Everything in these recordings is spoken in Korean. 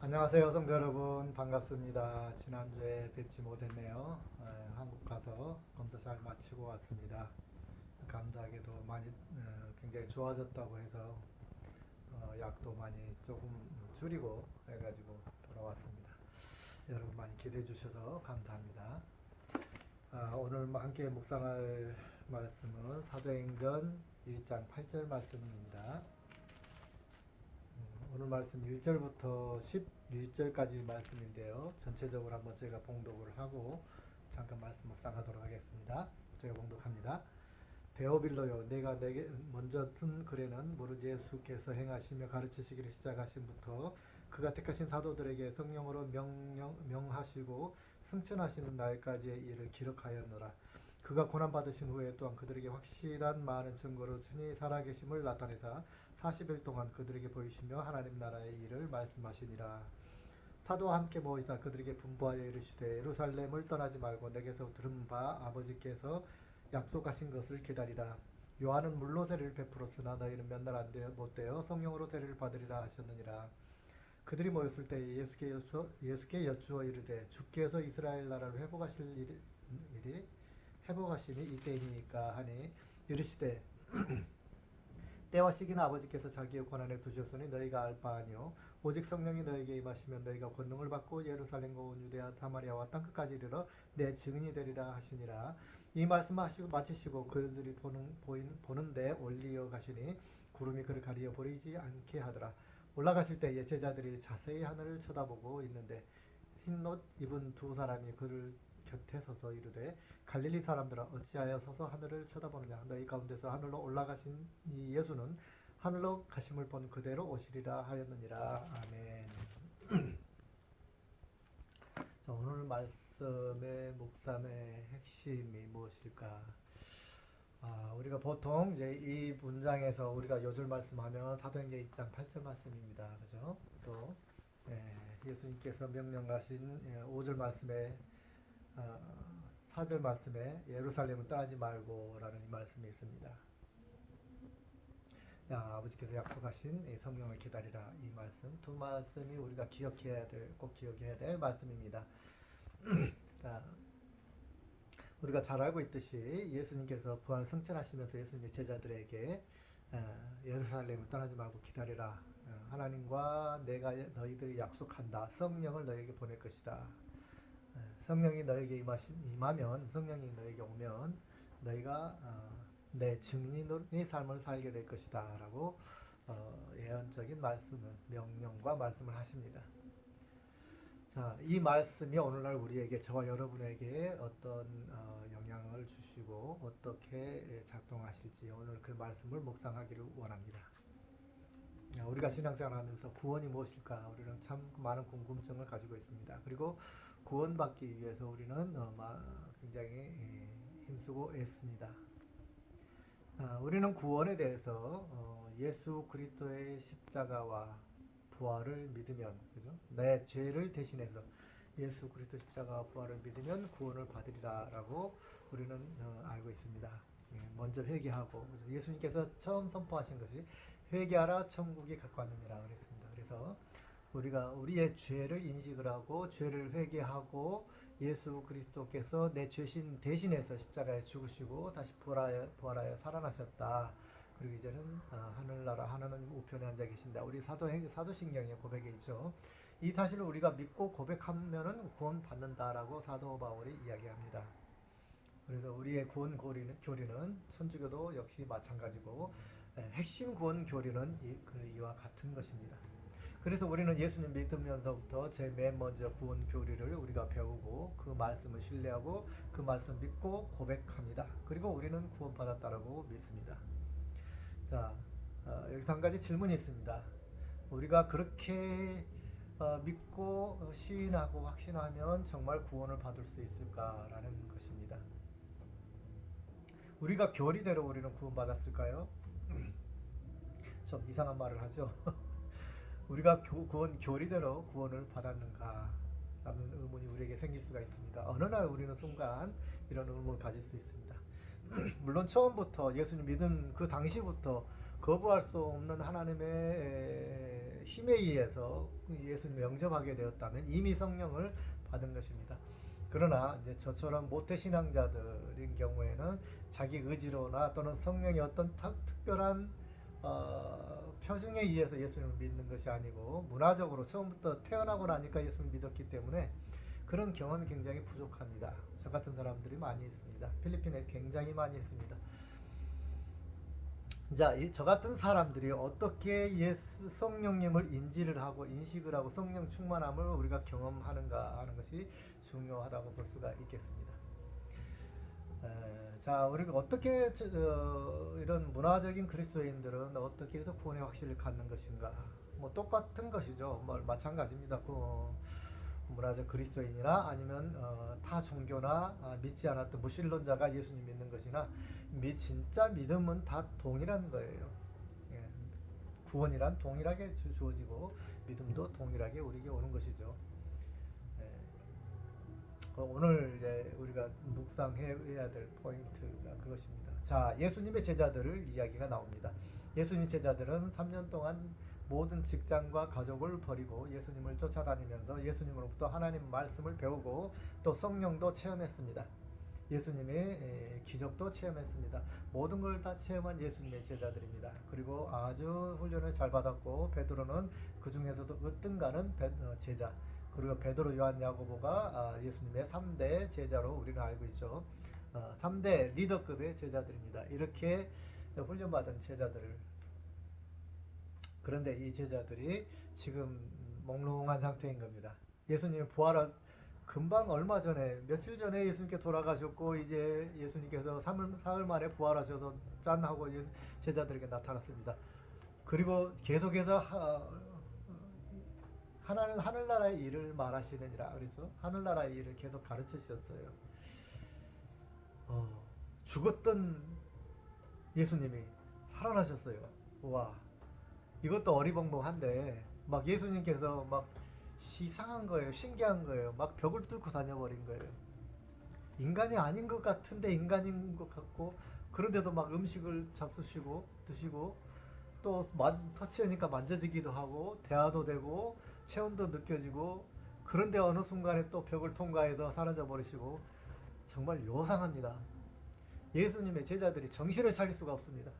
안녕하세요, 성도 여러분. 반갑습니다. 지난주에 뵙지 못했네요. 한국 가서 검사 잘 마치고 왔습니다. 감사하게도 많이 굉장히 좋아졌다고 해서 약도 많이 조금 줄이고 해가지고 돌아왔습니다. 여러분 많이 기대해 주셔서 감사합니다. 오늘 함께 묵상할 말씀은 사도행전 1장 8절 말씀입니다. 오늘 말씀 1절부터 11절까지 말씀인데요. 전체적으로 한번 저희가 봉독을 하고 잠깐 말씀 묵상하도록 하겠습니다. 저희가 봉독합니다. 데오빌로요, 내가 내게 먼저 쓴 글에는 무릇 예수께서 행하시며 가르치시기를 시작하신부터 그가 택하신 사도들에게 성령으로 명하시고 승천하시는 날까지의 일을 기록하였노라. 그가 고난받으신 후에 또한 그들에게 확실한 많은 증거로 친히 살아계심을 나타내사 40일 동안 그들에게 보이시며 하나님 나라의 일을 말씀하시니라. 사도와 함께 모이사 그들에게 분부하여 이르시되 예루살렘을 떠나지 말고 내게서 들은 바 아버지께서 약속하신 것을 기다리라. 요한은 물로 세례를 베풀었으나 너희는 몇 날 못되어 성령으로 세례를 받으리라 하셨느니라. 그들이 모였을 때 예수께 여쭈어 이르되 주께서 이스라엘 나라를 회복하시니 이때이니까 하니 이르시되 때와 시기는 아버지께서 자기의 권한에 두셨으니 너희가 알 바 아니요 오직 성령이 너희에게 임하시면 너희가 권능을 받고 예루살렘과 온 유대와 사마리아와 땅끝까지 이르러 내 증인이 되리라 하시니라. 이 말씀하시고 마치시고 그들이 보는데 올리어 가시니 구름이 그를 가리어 보이지 않게 하더라. 올라가실 때에 제자들이 자세히 하늘을 쳐다보고 있는데 흰옷 입은 두 사람이 그를 곁에 서서 이르되 갈릴리 사람들아 어찌하여 서서 하늘을 쳐다보느냐. 너희 가운데서 하늘로 올라가신 이 예수는 하늘로 가심을 본 그대로 오시리라 하였느니라. 아멘. 자, 오늘 말씀의 묵상의 핵심이 무엇일까? 우리가 보통 이제 이 문장에서 우리가 요절 말씀하면 사도행전 2장 8절 말씀입니다. 그죠? 또 예수님께서 명령하신 5절 말씀에 4절 말씀에 예루살렘은 떠나지 말고라는 이 말씀이 있습니다. 아버지께서 약속하신 성령을 기다리라, 이 말씀 두 말씀이 우리가 꼭 기억해야 될 말씀입니다. 자, 우리가 잘 알고 있듯이 예수님께서 부활 승천하시면서 예수님의 제자들에게 예루살렘을 떠나지 말고 기다리라. 하나님과 내가 너희들이 약속한다. 성령을 너희에게 보낼 것이다. 성령이 너에게 임하면, 성령이 너에게 오면 너희가 내 증인의 삶을 살게 될 것이다 라고 예언적인 말씀을, 명령과 말씀을 하십니다. 자, 이 말씀이 오늘날 우리에게, 저와 여러분에게 어떤 영향을 주시고 어떻게 작동하실지 오늘 그 말씀을 묵상하기를 원합니다. 우리가 신앙생활하면서 구원이 무엇일까? 우리는 참 많은 궁금증을 가지고 있습니다. 그리고 구원받기 위해서 우리는 굉장히 힘쓰고 애씁니다. 우리는 구원에 대해서 예수 그리스도의 십자가와 부활을 믿으면, 그죠? 내 죄를 대신해서 예수 그리스도 십자가와 부활을 믿으면 구원을 받으리라라고 우리는 알고 있습니다. 먼저 회개하고, 그죠? 예수님께서 처음 선포하신 것이 회개하라 천국이 가까웠느니라 그랬습니다. 그래서 우리가 우리의 죄를 인식을 하고 죄를 회개하고 예수 그리스도께서 내 죄신 대신해서 십자가에 죽으시고 다시 부활하여 살아나셨다. 그리고 이제는 하늘나라 하나님 우편에 앉아 계신다. 우리 사도신경의 고백에 있죠. 이 사실을 우리가 믿고 고백하면은 구원 받는다라고 사도 바울이 이야기합니다. 그래서 우리의 구원 교리는 천주교도 역시 마찬가지고 핵심 구원 교리는 이와 같은 것입니다. 그래서 우리는 예수님 믿으면서부터 제일 맨 먼저 구원 교리를 우리가 배우고 그 말씀을 신뢰하고 그 말씀 믿고 고백합니다. 그리고 우리는 구원받았다라고 믿습니다. 자, 여기서 한 가지 질문이 있습니다. 우리가 그렇게 믿고 시인하고 확신하면 정말 구원을 받을 수 있을까라는 것입니다. 우리가 교리대로 우리는 구원받았을까요? 좀 이상한 말을 하죠. 우리가 교리대로 구원을 받았는가 라는 의문이 우리에게 생길 수가 있습니다. 어느 날 우리는 순간 이런 의문을 가질 수 있습니다. 물론 처음부터 예수님 믿은 그 당시부터 거부할 수 없는 하나님의 힘에 의해서 예수님을 영접하게 되었다면 이미 성령을 받은 것입니다. 그러나 이제 저처럼 모태신앙자들인 경우에는 자기 의지로나 또는 성령의 어떤 특별한 표징에 의해서 예수님을 믿는 것이 아니고 문화적으로 처음부터 태어나고 나니까 예수님을 믿었기 때문에 그런 경험이 굉장히 부족합니다. 저 같은 사람들이 많이 있습니다. 필리핀에 굉장히 많이 있습니다. 자, 저 같은 사람들이 어떻게 성령님을 인지를 하고 인식을 하고 성령 충만함을 우리가 경험하는가 하는 것이 중요하다고 볼 수가 있겠습니다. 자, 우리가 어떻게 이런 문화적인 그리스도인들은 어떻게 해서 구원의 확신을 갖는 것인가? 뭐 똑같은 것이죠. 뭐 마찬가지입니다. 그 문화적 그리스도인이나 아니면 타 종교나 믿지 않았던 무신론자가 예수님 믿는 것이나 진짜 믿음은 다 동일한 거예요. 예. 구원이란 동일하게 주어지고 믿음도 동일하게 우리에게 오는 것이죠. 예. 오늘 이제 우리가 묵상해야 될 포인트가 그것입니다. 자, 예수님의 제자들을 이야기가 나옵니다. 예수님 제자들은 3년 동안 모든 직장과 가족을 버리고 예수님을 쫓아다니면서 예수님으로부터 하나님 말씀을 배우고 또 성령도 체험했습니다. 예수님의 기적도 체험했습니다. 모든 걸 다 체험한 예수님의 제자들입니다. 그리고 아주 훈련을 잘 받았고 베드로는 그 중에서도 으뜸가는 제자, 그리고 베드로, 요한, 야고보가 예수님의 3대 제자로 우리는 알고 있죠. 3대 리더급의 제자들입니다. 이렇게 훈련받은 제자들을, 그런데 이 제자들이 지금 몽롱한 상태인 겁니다. 예수님이 부활한 금방 얼마 전에 며칠 전에 예수님께 돌아가셨고 이제 예수님께서 사흘 만에 부활하셔서 짠 하고 제자들에게 나타났습니다. 그리고 계속해서 하늘나라의 일을 말하시느니라 그래서 하늘나라의 일을 계속 가르치셨어요. 죽었던 예수님이 살아나셨어요. 와, 이것도 어리벙벙한데 막 예수님께서 막 이상한 거예요. 신기한 거예요. 막 벽을 뚫고 다녀버린 거예요. 인간이 아닌 것 같은데 인간인 것 같고, 그런데도 막 음식을 잡수시고 드시고 또 터치하니까 만져지기도 하고 대화도 되고 체온도 느껴지고, 그런데 어느 순간에 또 벽을 통과해서 사라져 버리시고 정말 요상합니다. 예수님의 제자들이 정신을 차릴 수가 없습니다.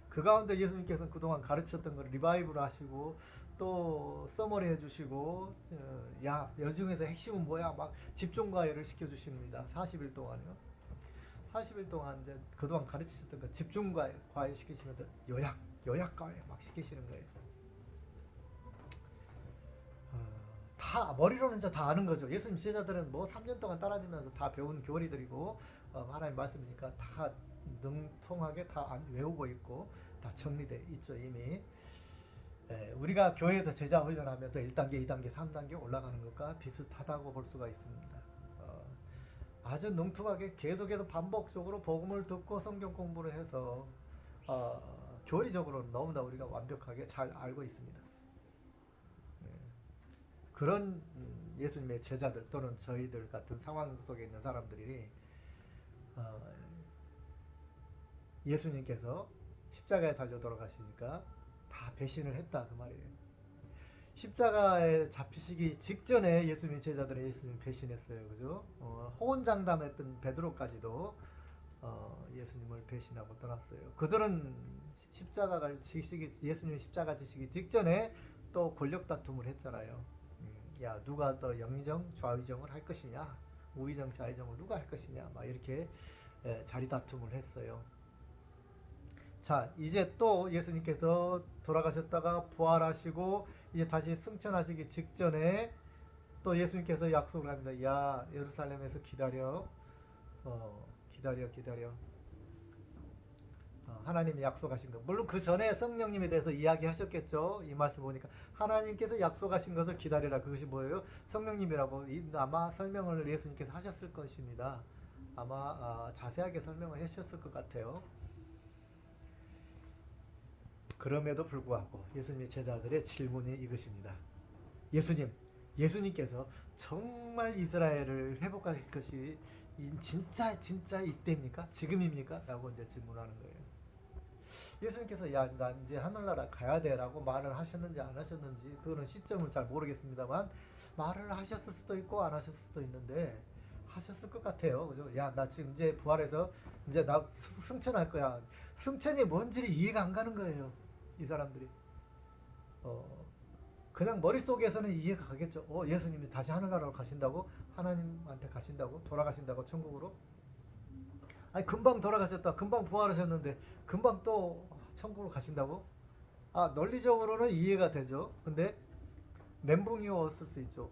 그 가운데 예수님께서는 그동안 가르쳤던 걸 리바이브를 하시고 또 서머리 해주시고 야, 여중에서 핵심은 뭐야? 막 집중과외를 시켜주십니다. 40일 동안요. 40일 동안 이제 그동안 가르치셨던 거 집중과외 시키시면서 요약과외 막 시키시는 거예요. 다 머리로는 이제 다 아는 거죠. 예수님 제자들은 뭐 3년 동안 따라지면서 다 배운 교리들이고 하나님 말씀이니까 다 능통하게 다 외우고 있고 다 정리돼 있죠 이미. 우리가 교회에서 제자 훈련하면서 1단계, 2단계, 3단계 올라가는 것과 비슷하다고 볼 수가 있습니다. 아주 능통하게 계속해서 반복적으로 복음을 듣고 성경 공부를 해서 교리적으로는 너무나 우리가 완벽하게 잘 알고 있습니다. 그런 예수님의 제자들 또는 저희들 같은 상황 속에 있는 사람들이 예수님께서 십자가에 달려 돌아가시니까 다 배신을 했다 그 말이에요. 십자가에 잡히시기 직전에 예수님의 제자들은 예수님 배신했어요. 그죠? 호언장담했던 베드로까지도 예수님을 배신하고 떠났어요. 그들은 예수님이 십자가 지시기 직전에 또 권력 다툼을 했잖아요. 야, 누가 더 영의정, 좌의정을 할 것이냐, 우의정, 좌의정을 누가 할 것이냐, 막 이렇게 자리 다툼을 했어요. 자, 이제 또 예수님께서 돌아가셨다가 부활하시고 이제 다시 승천하시기 직전에 또 예수님께서 약속을 합니다. 야, 예루살렘에서 기다려. 기다려. 하나님이 약속하신 것. 물론 그 전에 성령님에 대해서 이야기하셨겠죠. 이 말씀 보니까 하나님께서 약속하신 것을 기다리라. 그것이 뭐예요? 성령님이라고 아마 설명을 예수님께서 하셨을 것입니다. 아마 자세하게 설명을 하셨을 것 같아요. 그럼에도 불구하고 예수님의 제자들의 질문이 이것입니다. 예수님께서 정말 이스라엘을 회복할 것이 진짜 이때입니까? 지금입니까? 라고 이제 질문하는 거예요. 예수님께서 야, 나 이제 하늘나라 가야 돼라고 말을 하셨는지 안 하셨는지 그거는 시점을 잘 모르겠습니다만 말을 하셨을 수도 있고 안 하셨을 수도 있는데 하셨을 것 같아요. 그죠? 야, 나 지금 이제 부활해서 이제 나 승천할 거야. 승천이 뭔지 이해가 안 가는 거예요. 이 사람들이. 그냥 머릿속에서는 이해가 가겠죠. 예수님이 다시 하늘나라로 가신다고? 하나님한테 가신다고? 돌아가신다고? 천국으로? 아니, 금방 돌아가셨다. 금방 부활하셨는데, 금방 또 천국으로 가신다고? 아, 논리적으로는 이해가 되죠. 근데, 멘붕이었을 수 있죠.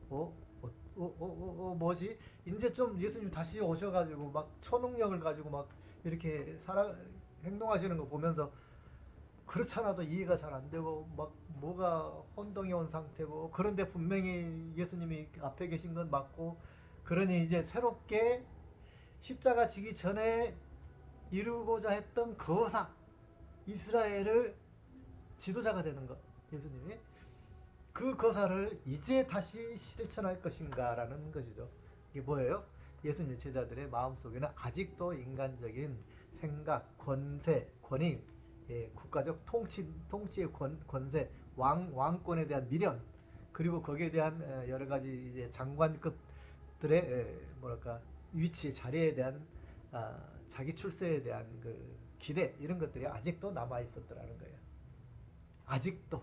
뭐지? 이제 좀 예수님 다시 오셔가지고, 막 초능력을 가지고 막 이렇게 행동하시는 거 보면서, 그렇잖아도 이해가 잘 안 되고 막 뭐가 혼동이 온 상태고 그런데 분명히 예수님이 앞에 계신 건 맞고 그러니 이제 새롭게 십자가 지기 전에 이루고자 했던 거사 이스라엘을 지도자가 되는 것 예수님이 그 거사를 이제 다시 실천할 것인가라는 것이죠. 이게 뭐예요? 예수님 제자들의 마음속에는 아직도 인간적인 생각, 권세, 권위 국가적 통치의 권세, 왕권에 대한 미련, 그리고 거기에 대한 여러 가지 이제 장관급들의 뭐랄까 위치, 자리에 대한 자기 출세에 대한 그 기대 이런 것들이 아직도 남아 있었더라는 거예요. 아직도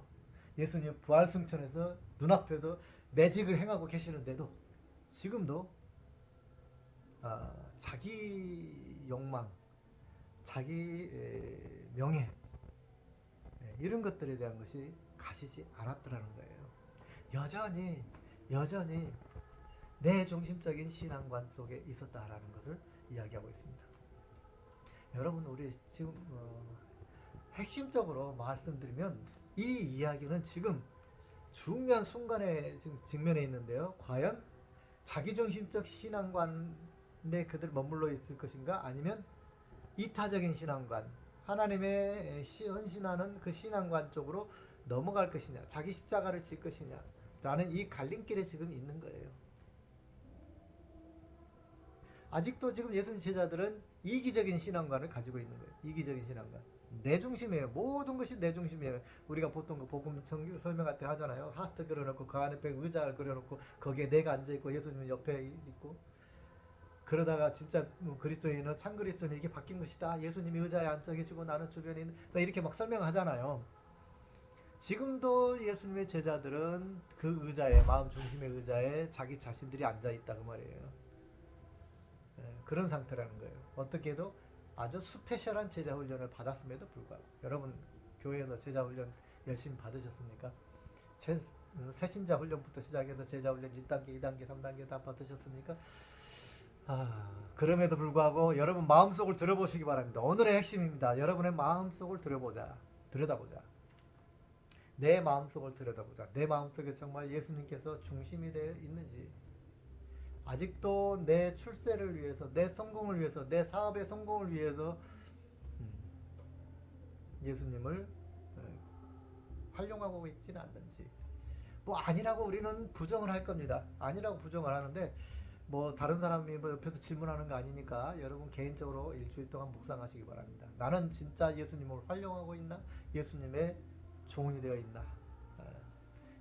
예수님 부활 승천에서 눈앞에서 매직을 행하고 계시는데도 지금도 자기 욕망, 자기 명예 이런 것들에 대한 것이 가시지 않았더라는 거예요. 여전히 내 중심적인 신앙관 속에 있었다라는 것을 이야기하고 있습니다. 여러분 우리 지금 핵심적으로 말씀드리면 이 이야기는 지금 중요한 순간에 지금 직면해 있는데요. 과연 자기중심적 신앙관에 그들 머물러 있을 것인가 아니면 이타적인 신앙관 하나님의 헌신하는 그 신앙관 쪽으로 넘어갈 것이냐 자기 십자가를 질 것이냐 라는 이 갈림길에 지금 있는 거예요. 아직도 지금 예수님 제자들은 이기적인 신앙관을 가지고 있는 거예요. 이기적인 신앙관 내 중심이에요. 모든 것이 내 중심이에요. 우리가 보통 그 복음 설명할 때 하잖아요. 하트 그려놓고 그 안에 의자를 그려놓고 거기에 내가 앉아있고 예수님은 옆에 있고 그러다가 진짜 그리스도인은 참 그리스도인은 이게 바뀐 것이다. 예수님이 의자에 앉아 계시고 나는 주변에 있는 이렇게 막 설명하잖아요. 지금도 예수님의 제자들은 그 의자에 마음 중심의 의자에 자기 자신들이 앉아 있다 그 말이에요. 그런 상태라는 거예요. 어떻게 해도 아주 스페셜한 제자 훈련을 받았음에도 불구하고 여러분 교회에서 제자 훈련 열심히 받으셨습니까? 새신자 훈련부터 시작해서 제자 훈련 1단계, 2단계, 3단계 다 받으셨습니까? 그럼에도 불구하고 여러분 마음속을 들어보시기 바랍니다. 오늘의 핵심입니다. 여러분의 마음속을 들여다보자. 내 마음속을 들여다보자. 내 마음속에 정말 예수님께서 중심이 되어 있는지 아직도 내 출세를 위해서 내 성공을 위해서 내 사업의 성공을 위해서 예수님을 활용하고 있지는 않는지 뭐 아니라고 우리는 부정을 할 겁니다. 아니라고 부정을 하는데 뭐 다른 사람이 뭐 옆에서 질문하는 거 아니니까 여러분 개인적으로 일주일 동안 묵상하시기 바랍니다. 나는 진짜 예수님을 활용하고 있나? 예수님의 종이 되어 있나?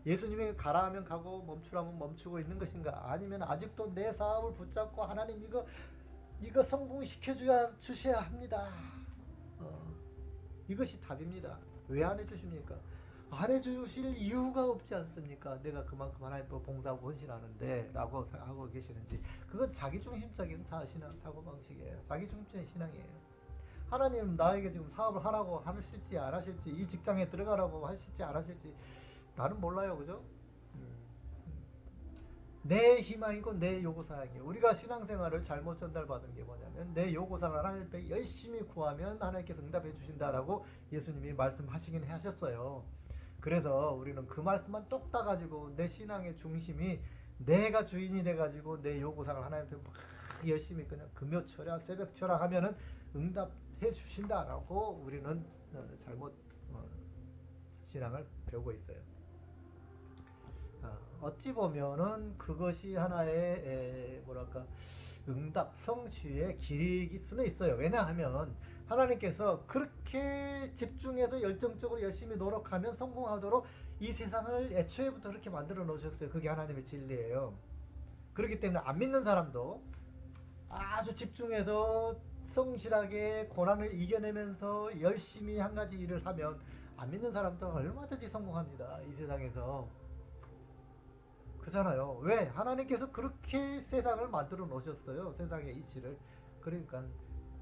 예수님이 가라 하면 가고 멈추라면 멈추고 있는 것인가? 아니면 아직도 내 사업을 붙잡고 하나님 이거 성공시켜 주셔야 합니다. 이것이 답입니다. 왜 안 해주십니까? 안 해주실 이유가 없지 않습니까? 내가 그만큼 하나님 봉사하고 헌신하는데 라고 하고 계시는지 그건 자기중심적인 사고방식이에요. 자기중심적인 신앙이에요. 하나님 나에게 지금 사업을 하라고 하실지 안 하실지 이 직장에 들어가라고 하실지 안 하실지 나는 몰라요. 그죠? 내 희망이고 내 요구사항이에요. 우리가 신앙생활을 잘못 전달받은 게 뭐냐면 내 요구사항을 하나님께 열심히 구하면 하나님께서 응답해 주신다라고 예수님이 말씀하시긴 하셨어요. 그래서 우리는 그 말씀만 똑 따가지고 내 신앙의 중심이 내가 주인이 돼가지고 내 요구사항을 하나님께 막 열심히 그냥 금요철야 새벽철야 하면은 응답해 주신다라고 우리는 잘못 신앙을 배우고 있어요. 어찌 보면은 그것이 하나의 뭐랄까 응답 성취의 길일 수는 있어요. 왜냐하면 하나님께서 그렇게 집중해서 열정적으로 열심히 노력하면 성공하도록 이 세상을 애초에부터 그렇게 만들어 놓으셨어요. 그게 하나님의 진리예요. 그렇기 때문에 안 믿는 사람도 아주 집중해서 성실하게 고난을 이겨내면서 열심히 한 가지 일을 하면 안 믿는 사람도 얼마든지 성공합니다. 이 세상에서. 그잖아요. 왜? 하나님께서 그렇게 세상을 만들어 놓으셨어요. 세상의 이치를. 그러니까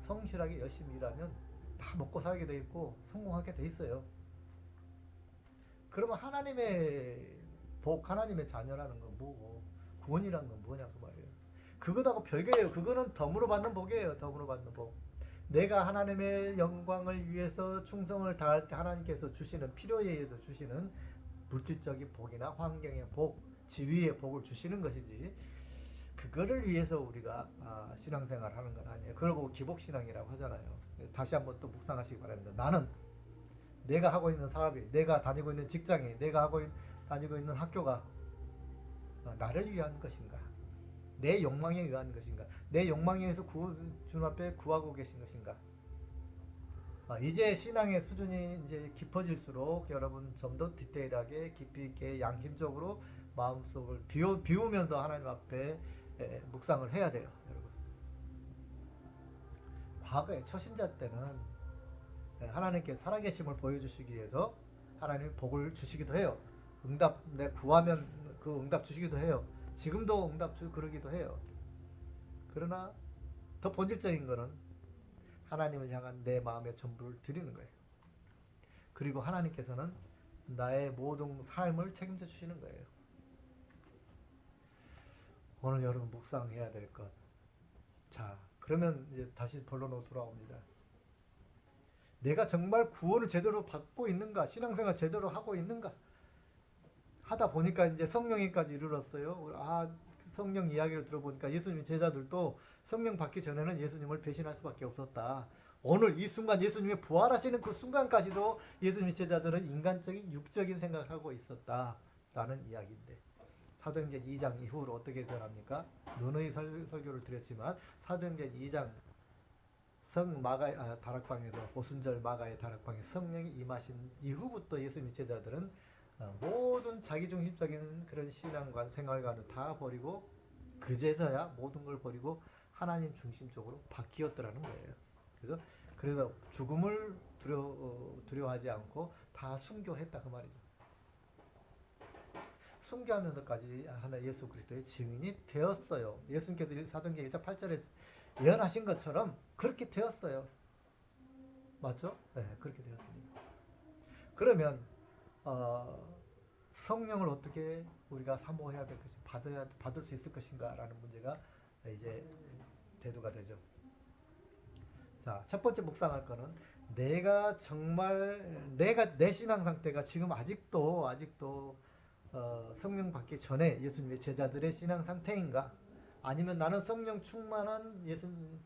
성실하게 열심히 일하면 다 먹고 살게 돼 있고 성공하게 돼 있어요. 그러면 하나님의 복, 하나님의 자녀라는 건 뭐고 구원이라는 건 뭐냐 그 말이에요. 그거하고 별개예요. 그거는 덤으로 받는 복이에요. 덤으로 받는 복. 내가 하나님의 영광을 위해서 충성을 다할 때 하나님께서 주시는 필요에 의해서 주시는 물질적인 복이나 환경의 복, 지위의 복을 주시는 것이지 그거를 위해서 우리가 신앙생활을 하는 건 아니에요. 그걸 보고 기복신앙이라고 하잖아요. 다시 한번 또 묵상하시기 바랍니다. 나는 내가 하고 있는 사업이, 내가 다니고 있는 직장이, 내가 다니고 있는 학교가 나를 위한 것인가? 내 욕망에 의한 것인가? 내 욕망에 의해서 주님 앞에 구하고 계신 것인가? 이제 신앙의 수준이 이제 깊어질수록 여러분 좀 더 디테일하게 깊이 있게 양심적으로 마음속을 비우면서 하나님 앞에 묵상을 해야 돼요, 여러분. 과거에 초신자 때는 하나님께 살아계심을 보여주시기 위해서 하나님 복을 주시기도 해요. 내 구하면 그 응답 주시기도 해요. 지금도 응답 그러기도 해요. 그러나 더 본질적인 거는 하나님을 향한 내 마음의 전부를 드리는 거예요. 그리고 하나님께서는 나의 모든 삶을 책임져 주시는 거예요. 오늘 여러분 묵상해야 될 것. 자, 그러면 이제 다시 본론으로 돌아옵니다. 내가 정말 구원을 제대로 받고 있는가? 신앙생활 제대로 하고 있는가? 하다 보니까 이제 성령에까지 이르렀어요. 성령 이야기를 들어보니까 예수님 제자들도 성령 받기 전에는 예수님을 배신할 수밖에 없었다. 오늘 이 순간 예수님이 부활하시는 그 순간까지도 예수님 제자들은 인간적인 육적인 생각을 하고 있었다. 라는 이야기인데 사도행전 2장 이후로 어떻게 변합니까? 누누이 설교를 드렸지만 사도행전 2장 다락방에서 오순절 마가의 다락방에 성령이 임하신 이후부터 예수님 제자들은 모든 자기중심적인 그런 신앙관 생활관을 다 버리고 그제서야 모든 걸 버리고 하나님 중심적으로 바뀌었더라는 거예요. 그래서 죽음을 두려워하지 않고 다 순교했다 그 말이죠. 순교하면서까지 하나 예수 그리스도의 증인이 되었어요. 예수님께서 사도행전 1장 8절에 예언하신 것처럼 그렇게 되었어요. 맞죠? 네, 그렇게 되었습니다. 그러면 성령을 어떻게 우리가 사모해야 될 것인가, 받을 수 있을 것인가라는 문제가 이제 대두가 되죠. 자, 첫 번째 묵상할 거는 내가 내 신앙 상태가 지금 아직도 성령 받기 전에 예수님의 제자들의 신앙 상태인가? 아니면 나는 성령 충만한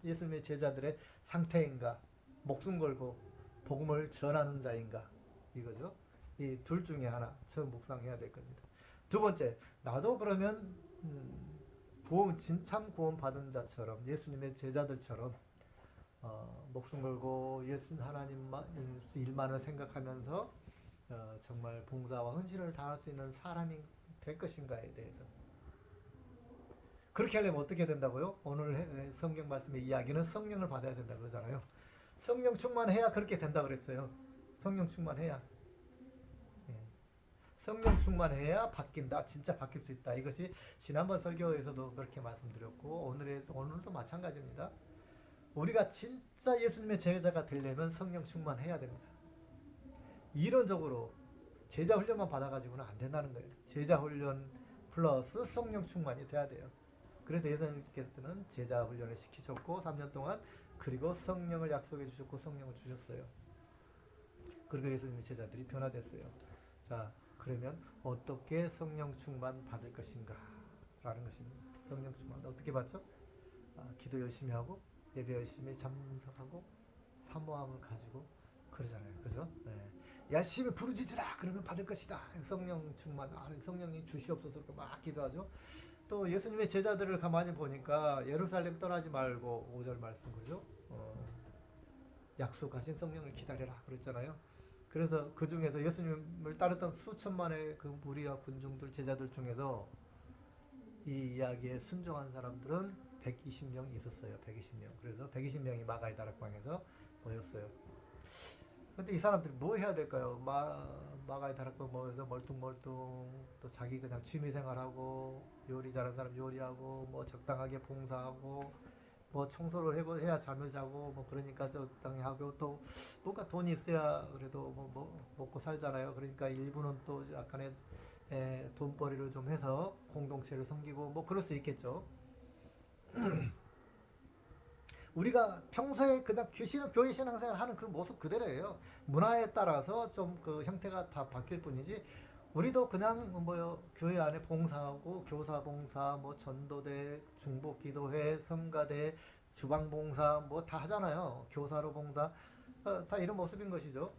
예수님의 제자들의 상태인가? 목숨 걸고 복음을 전하는 자인가? 이거죠. 이 둘 중에 하나 처음 묵상해야 될 겁니다. 두 번째, 나도 그러면 참 구원 받은 자처럼 예수님의 제자들처럼 목숨 걸고 하나님 일만을 생각하면서 정말 봉사와 헌신을 다할 수 있는 사람이 될 것인가에 대해서 그렇게 하려면 어떻게 된다고요? 오늘 성경 말씀의 이야기는 성령을 받아야 된다고 그러잖아요. 성령 충만해야 그렇게 된다 그랬어요. 성령 충만해야. 성령 충만해야 바뀐다. 진짜 바뀔 수 있다. 이것이 지난번 설교에서도 그렇게 말씀드렸고 오늘도 마찬가지입니다. 우리가 진짜 예수님의 제자가 되려면 성령 충만해야 됩니다. 이론적으로 제자 훈련만 받아가지고는 안 된다는 거예요. 제자 훈련 플러스 성령 충만이 돼야 돼요. 그래서 예수님께서는 제자 훈련을 시키셨고 3년 동안 그리고 성령을 약속해 주셨고 성령을 주셨어요. 그리고 예수님의 제자들이 변화됐어요. 자, 그러면 어떻게 성령 충만 받을 것인가 라는 것입니다. 성령 충만 어떻게 받죠? 기도 열심히 하고 예배 열심히 참석하고 사모함을 가지고 그러잖아요. 그죠? 네. 열심히 부르짖으라 그러면 받을 것이다. 성령 충만 성령이 주시옵소서 막 기도하죠. 또 예수님의 제자들을 가만히 보니까 예루살렘 떠나지 말고 5절 말씀 그죠? 약속하신 성령을 기다려라 그랬잖아요. 그래서 그 중에서 예수님을 따르던 수천만의 그 무리와 군중들 제자들 중에서 이 이야기에 순종한 사람들은 120명 있었어요. 120명. 그래서 120명이 마가의 다락방에서 모였어요. 근데 이 사람들이 뭐 해야 될까요? 마가의 다락방 모여서 멀뚱멀뚱 또 자기 그냥 취미생활하고 요리 잘하는 사람 요리하고 뭐 적당하게 봉사하고 뭐 청소를 해야 잠을 자고 뭐 그러니까 적당히 하고 또 뭔가 돈이 있어야 그래도 뭐 먹고 살잖아요. 그러니까 일부는 또 약간의 돈벌이를 좀 해서 공동체를 섬기고 뭐 그럴 수 있겠죠. 우리가 평소에 그냥 교회 신앙생활 하는 그 모습 그대로예요. 문화에 따라서 좀 그 형태가 다 바뀔 뿐이지 우리도 그냥 뭐 교회 안에 봉사하고 교사 봉사 뭐 전도대 중보 기도회 성가대 주방 봉사 뭐 다 하잖아요. 교사로 봉사 다 이런 모습인 것이죠.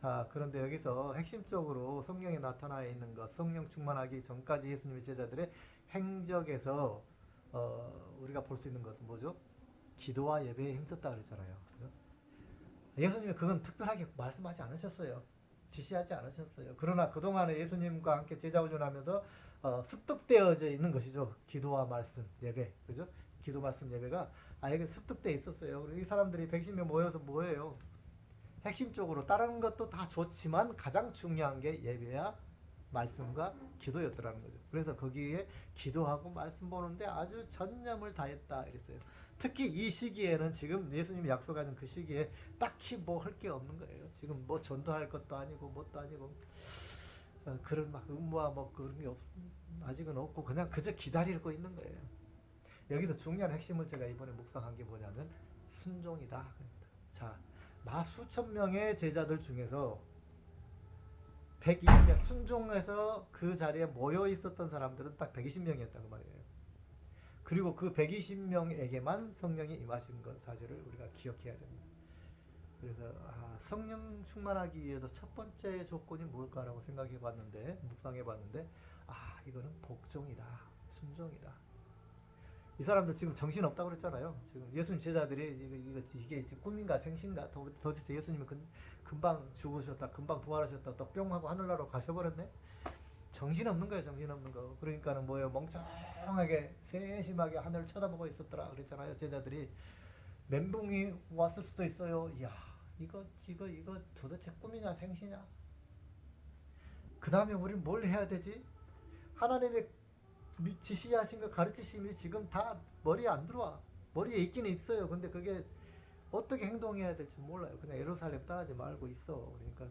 자, 그런데 여기서 핵심적으로 성령에 나타나 있는 것, 성령 충만하기 전까지 예수님의 제자들의 행적에서 우리가 볼 수 있는 것은 뭐죠? 기도와 예배에 힘썼다 그랬잖아요. 예수님이 그건 특별하게 말씀하지 않으셨어요. 지시하지 않으셨어요. 그러나 그동안에 예수님과 함께 제자 훈련하면서 습득되어져 있는 것이죠. 기도와 말씀, 예배. 그죠? 기도, 말씀, 예배가 이게 습득되어 있었어요. 그리고 이 사람들이 110명 모여서 뭐예요? 핵심적으로 다른 것도 다 좋지만 가장 중요한 게 예배야 말씀과 기도였더라는 거죠. 그래서 거기에 기도하고 말씀 보는데 아주 전념을 다했다 이랬어요. 특히 이 시기에는 지금 예수님이 약속하신 그 시기에 딱히 뭐 할 게 없는 거예요. 지금 뭐 전도할 것도 아니고 뭣도 아니고 그런 막 의무와 뭐 그런 게 아직은 없고 그냥 그저 기다리고 있는 거예요. 여기서 중요한 핵심을 제가 이번에 묵상한 게 뭐냐면 순종이다. 자, 수천 명의 제자들 중에서 120명 순종해서 그 자리에 모여 있었던 사람들은 딱 120명이었다고 말이에요. 그리고 그 120명에게만 성령이 임하신 것 사실을 우리가 기억해야 됩니다. 그래서 성령 충만하기 위해서 첫 번째 조건이 뭘까라고 생각해 봤는데 묵상해 봤는데 이거는 복종이다. 순종이다. 이 사람들 지금 정신 없다고 그랬잖아요. 지금 예수님 제자들이 이게 꿈인가 생신가 도대체 예수님은 금방 죽으셨다, 금방 부활하셨다, 또 뿅 하고 하늘나라로 가셔버렸네. 정신 없는 거예요, 정신 없는 거. 그러니까는 뭐예요, 멍청하게 세심하게 하늘을 쳐다보고 있었더라 그랬잖아요. 제자들이 멘붕이 왔을 수도 있어요. 이야, 이거 도대체 꿈이냐 생시냐. 그 다음에 우리는 뭘 해야 되지? 하나님의 지시하신 거 가르치심이 지금 다 머리에 안 들어와. 머리에 있기는 있어요. 근데 그게 어떻게 행동해야 될지 몰라요. 그냥 예루살렘 떠나지 말고 있어. 그러니까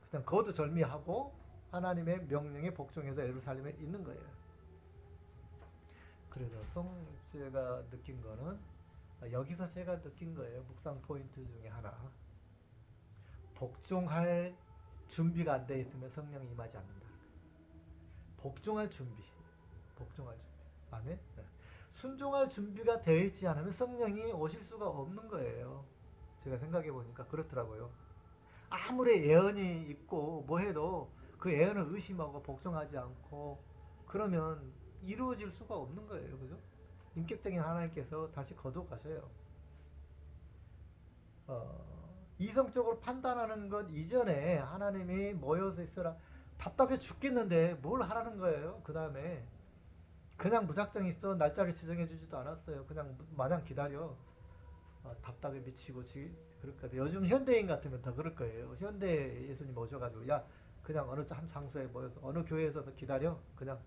그냥 거두절미하고 하나님의 명령에 복종해서 예루살렘에 있는 거예요. 그래서 제가 느낀 거는 여기서 제가 느낀 거예요. 묵상 포인트 중에 하나. 복종할 준비가 안 돼 있으면 성령이 임하지 않는다. 복종할 준비. 아멘. 순종할 준비가 되어 있지 않으면 성령이 오실 수가 없는 거예요. 제가 생각해 보니까 그렇더라고요. 아무리 예언이 있고 뭐 해도 그 예언을 의심하고 복종하지 않고 그러면 이루어질 수가 없는 거예요. 그죠? 인격적인 하나님께서 다시 거둬 가셔요. 이성적으로 판단하는 것 이전에 하나님이 모여서 있어라. 답답해 죽겠는데 뭘 하라는 거예요. 그 다음에 그냥 무작정 있어. 날짜를 지정해 주지도 않았어요. 그냥 마냥 기다려. 답답해 미치고 그렇거든. 요즘 현대인 같으면 더 그럴 거예요. 현대 예수님 오셔가지고 야 그냥 어느 한 장소에 모여서 어느 교회에서 기다려. 그냥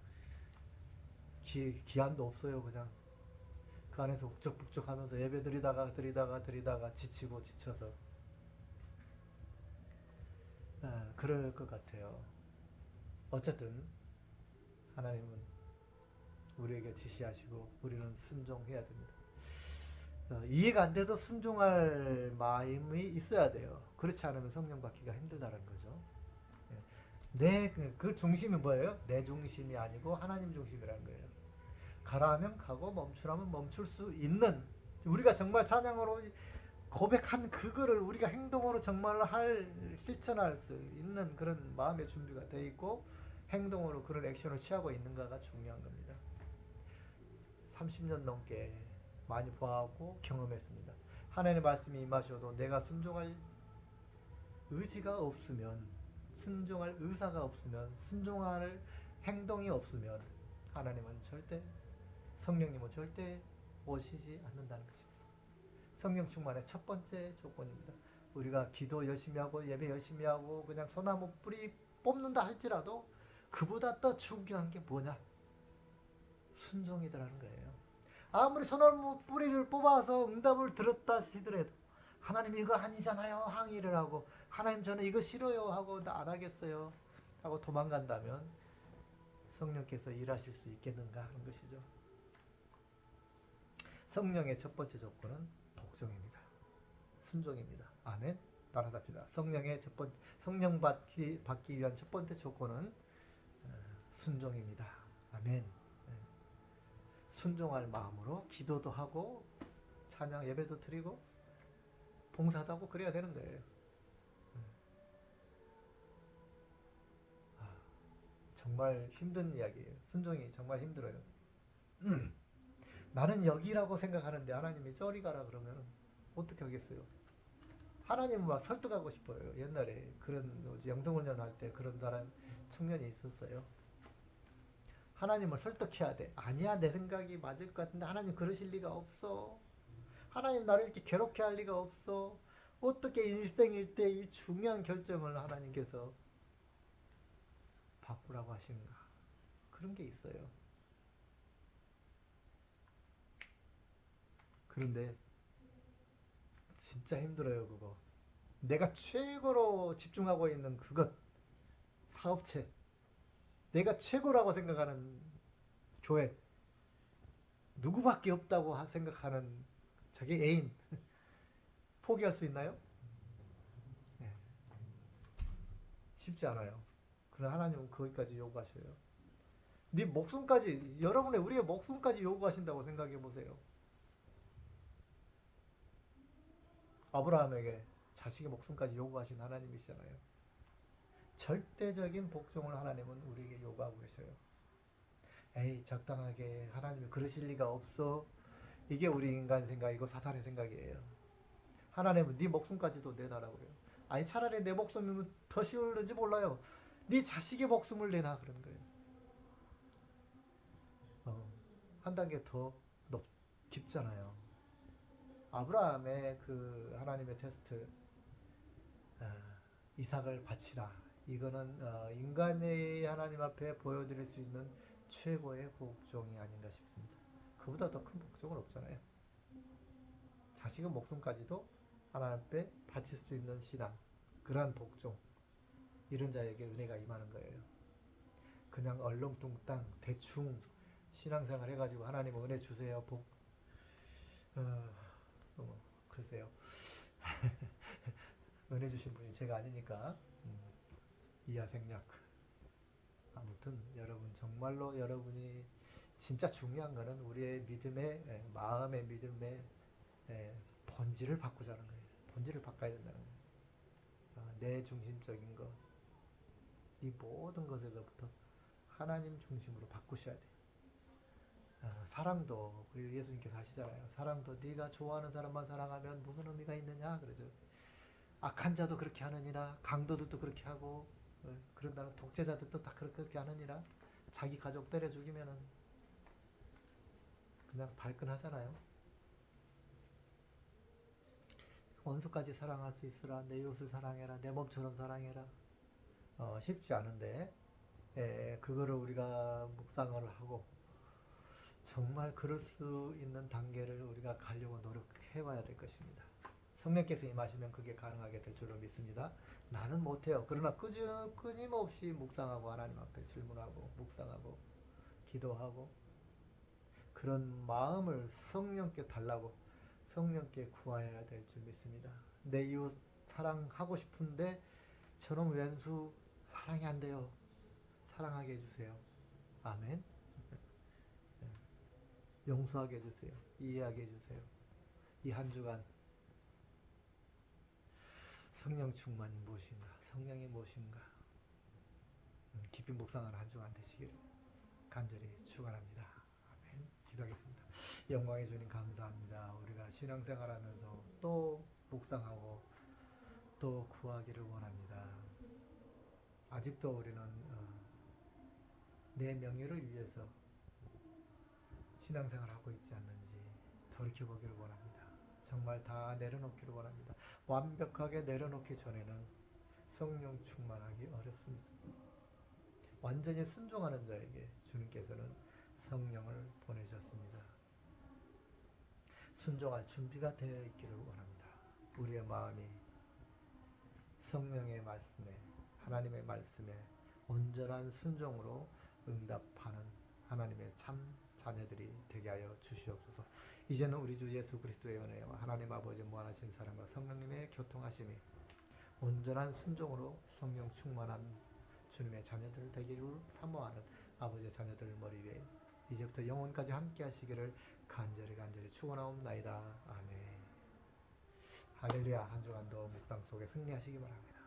기한도 없어요. 그냥 그 안에서 욱적북적 하면서 예배 드리다가 지치고 지쳐서 그럴 것 같아요. 어쨌든 하나님은 우리에게 지시하시고 우리는 순종해야 됩니다. 이해가 안 돼도 순종할 마음이 있어야 돼요. 그렇지 않으면 성령 받기가 힘들다는 거죠. 그 중심이 뭐예요? 내 중심이 아니고 하나님 중심이라는 거예요. 가라 하면 가고 멈추라면 멈출 수 있는 우리가 정말 찬양으로 고백한 그거를 우리가 행동으로 정말 실천할 수 있는 그런 마음의 준비가 돼 있고 행동으로 그런 액션을 취하고 있는가가 중요한 겁니다. 30년 넘게 많이 보아하고 경험했습니다. 하나님의 말씀이 임하셔도 내가 순종할 의지가 없으면, 순종할 의사가 없으면, 순종할 행동이 없으면 하나님은 절대, 성령님은 절대 오시지 않는다는 것입니다. 성령 충만의 첫 번째 조건입니다. 우리가 기도 열심히 하고 예배 열심히 하고 그냥 소나무 뿌리 뽑는다 할지라도 그보다 더 중요한 게 뭐냐? 순종이더라는 거예요. 아무리 소나무 뿌리를 뽑아서 응답을 들었다 하시더라도 하나님 이거 아니잖아요 항의를 하고, 하나님 저는 이거 싫어요 하고 나 안 하겠어요 하고 도망간다면 성령께서 일하실 수 있겠는가 하는 것이죠. 성령의 첫 번째 조건은 복종입니다. 순종입니다. 아멘. 따라잡시다. 성령의 첫 번째, 성령 받기 위한 첫 번째 조건은 순종입니다. 아멘. 순종할 마음으로 기도도 하고 찬양 예배도 드리고 봉사도 하고 그래야 되는 거예요. 정말 힘든 이야기예요. 순종이 정말 힘들어요. 나는 여기라고 생각하는데 하나님이 저리 가라 그러면 어떻게 하겠어요? 하나님은 막 설득하고 싶어요. 옛날에 그런 영성훈련 할 때 그런 사람 청년이 있었어요. 하나님을 설득해야 돼. 아니야 내 생각이 맞을 것 같은데 하나님 그러실 리가 없어. 하나님 나를 이렇게 괴롭게 할 리가 없어. 어떻게 일생일대 이 중요한 결정을 하나님께서 바꾸라고 하시는가. 그런 게 있어요. 그런데 진짜 힘들어요 그거. 내가 최고로 집중하고 있는 그것, 사업체, 내가 최고라고 생각하는 교회, 누구밖에 없다고 생각하는 자기 애인 포기할 수 있나요? 네. 쉽지 않아요. 그러나 하나님은 거기까지 요구하셔요. 네 목숨까지, 여러분의 우리의 목숨까지 요구하신다고 생각해 보세요. 아브라함에게 자식의 목숨까지 요구하신 하나님이시잖아요. 절대적인 복종을 하나님은 우리에게 요구하고 계셔요. 에이 적당하게 하나님이 그러실 리가 없어. 이게 우리 인간 생각이고 사탄의 생각이에요. 하나님은 네 목숨까지도 내놔라고요. 아니 차라리 내 목숨이면 더 쉬울는지 몰라요. 네 자식의 목숨을 내놔 그러는 거예요. 한 단계 더 깊잖아요. 아브라함의 그 하나님의 테스트, 아, 이삭을 바치라. 이거는 인간의 하나님 앞에 보여드릴 수 있는 최고의 복종이 아닌가 싶습니다. 그보다 더 큰 복종은 없잖아요. 자식의 목숨까지도 하나님 앞에 바칠 수 있는 신앙, 그러한 복종, 이런 자에게 은혜가 임하는 거예요. 그냥 얼렁뚱땅 대충 신앙생활 해가지고 하나님 은혜 주세요. 글쎄요. 은혜 주신 분이 제가 아니니까 이하생략. 아무튼 여러분 정말로 여러분이 진짜 중요한 거는 우리의 믿음의 마음의 믿음의 본질을 바꾸자는 거예요. 본질을 바꿔야 된다는 거예요. 내 중심적인 것, 이 모든 것에서부터 하나님 중심으로 바꾸셔야 돼요. 사랑도 우리 예수님께서 하시잖아요. 사랑도 네가 좋아하는 사람만 사랑하면 무슨 의미가 있느냐 그러죠. 악한 자도 그렇게 하느니라, 강도들도 그렇게 하고, 그런다는 독재자들도 다 그렇게 하느니라. 자기 가족 때려 죽이면은 그냥 발끈하잖아요. 원수까지 사랑할 수 있으라. 내 이웃을 사랑해라. 내 몸처럼 사랑해라. 쉽지 않은데 그거를 우리가 묵상을 하고 정말 그럴 수 있는 단계를 우리가 가려고 노력해 봐야 될 것입니다. 성령께서 임하시면 그게 가능하게 될 줄로 믿습니다. 나는 못해요. 그러나 끊임없이 묵상하고 하나님 앞에 질문하고 묵상하고 기도하고 그런 마음을 성령께 달라고 성령께 구하여야 될 줄 믿습니다. 내 이웃 사랑하고 싶은데 저놈 왼수 사랑이 안 돼요. 사랑하게 해주세요. 아멘. 용서하게 해주세요. 이해하게 해주세요. 이 한 주간 성령 충만이 무엇인가, 성령이 무엇인가 깊이 묵상하는 한 주간 되시길 간절히 축원합니다. 아멘. 기도하겠습니다. 영광의 주님 감사합니다. 우리가 신앙생활하면서 또 묵상하고 또 구하기를 원합니다. 아직도 우리는 내 명예를 위해서 신앙생활하고 있지 않는지 돌이켜보기를 원합니다. 정말 다 내려놓기를 원합니다. 완벽하게 내려놓기 전에는 성령 충만하기 어렵습니다. 완전히 순종하는 자에게 주님께서는 성령을 보내셨습니다. 순종할 준비가 되어 있기를 원합니다. 우리의 마음이 성령의 말씀에, 하나님의 말씀에 온전한 순종으로 응답하는 하나님의 참 자녀들이 되게 하여 주시옵소서. 이제는 우리 주 예수 그리스도의 은혜와 하나님 아버지 무한하신 사랑과 성령님의 교통하심이 온전한 순종으로 성령 충만한 주님의 자녀들 되기를 사모하는 아버지의 자녀들 머리 위에 이제부터 영원까지 함께 하시기를 간절히 축원하옵나이다. 아멘. 할렐루야. 한 주간도 묵상 속에 승리하시기 바랍니다.